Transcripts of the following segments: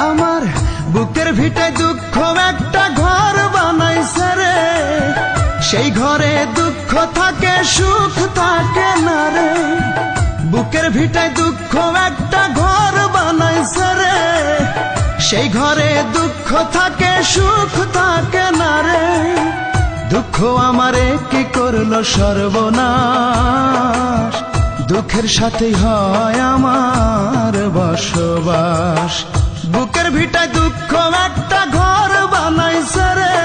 আমার বুকের ভিটায় দুঃখ একটা ঘর বানাইছে রে, সেই ঘরে দুঃখ থাকে সুখ থাকে না রে। বুকের ভিটায় দুঃখ একটা ঘর বানাইছে রে, সেই ঘরে দুঃখ থাকে সুখ থাকে না রে। দুঃখ আমারে কি করলো সর্বনাশ, দুঃখের সাথে হয় আমার বসবাস। বুকের ভিটায় দুঃখ একটা ঘর বানাইছে রে,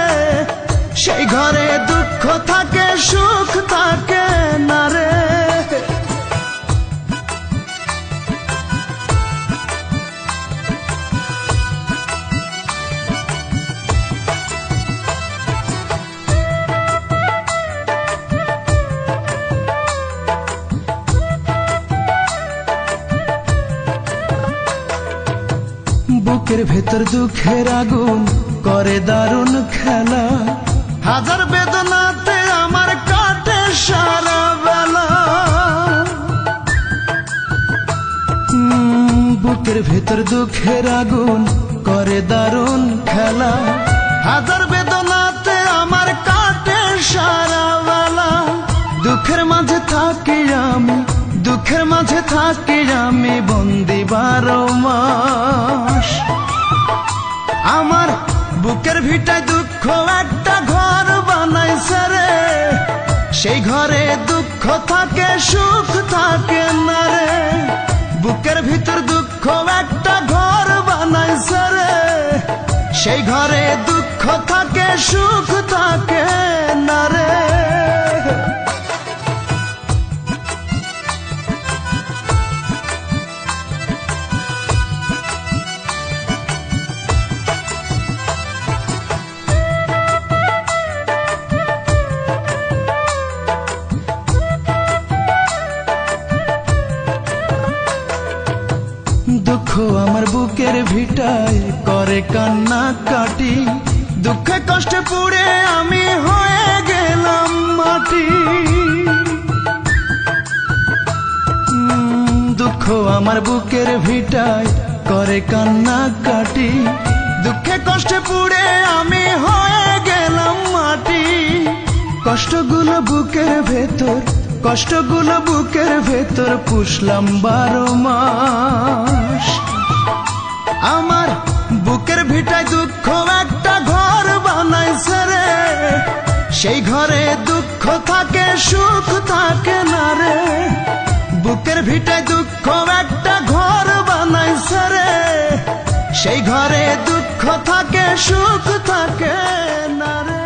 সেই ঘরে দুঃখ থাকে সুখ থাকে না রে। বুকের ভেতর দুঃখের আগুন করে দারুণ খেলা, হাজার বেদনাতে আমার কাটে সারা বেলা। বুকের ভেতর দুঃখের আগুন করে দারুণ খেলা, হাজার বেদনাতে আমার কাটে সারা বেলা। দুঃখের মাঝে থাকি আমি, দুঃখের মাঝে থাকি আমি বন্দি 12 মাস। আমার বুকের ভিটায় দুঃখ একটা ঘর বানাইছে রে, সেই ঘরে দুঃখ থাকে সুখ থাকে না রে। বুকের ভিতর দুঃখ একটা ঘর বানাইছে রে, সেই ঘরে দুঃখ থাকে সুখ থাকে না রে। দুঃখ আমার বুকের ভিটায় করে কান্না কাটি, দুঃখে কষ্টে পুড়ে আমি হয়ে গেলাম মাটি। দুঃখ আমার বুকের ভিটায় করে কান্না কাটি, দুঃখে কষ্টে পুড়ে আমি হয়ে গেলাম মাটি। কষ্টগুলো বুকের ভেতর, কষ্টগুলো বুকের ভেতর পুষলাম 12 মাস। আমার বুকের ভিটায় দুঃখ একটা ঘর বানাইছে রে, সেই ঘরে দুঃখ থাকে সুখ থাকে না রে। বুকের ভিটায় দুঃখ একটা ঘর বানাইছে রে, সেই ঘরে দুঃখ থাকে সুখ থাকে না রে।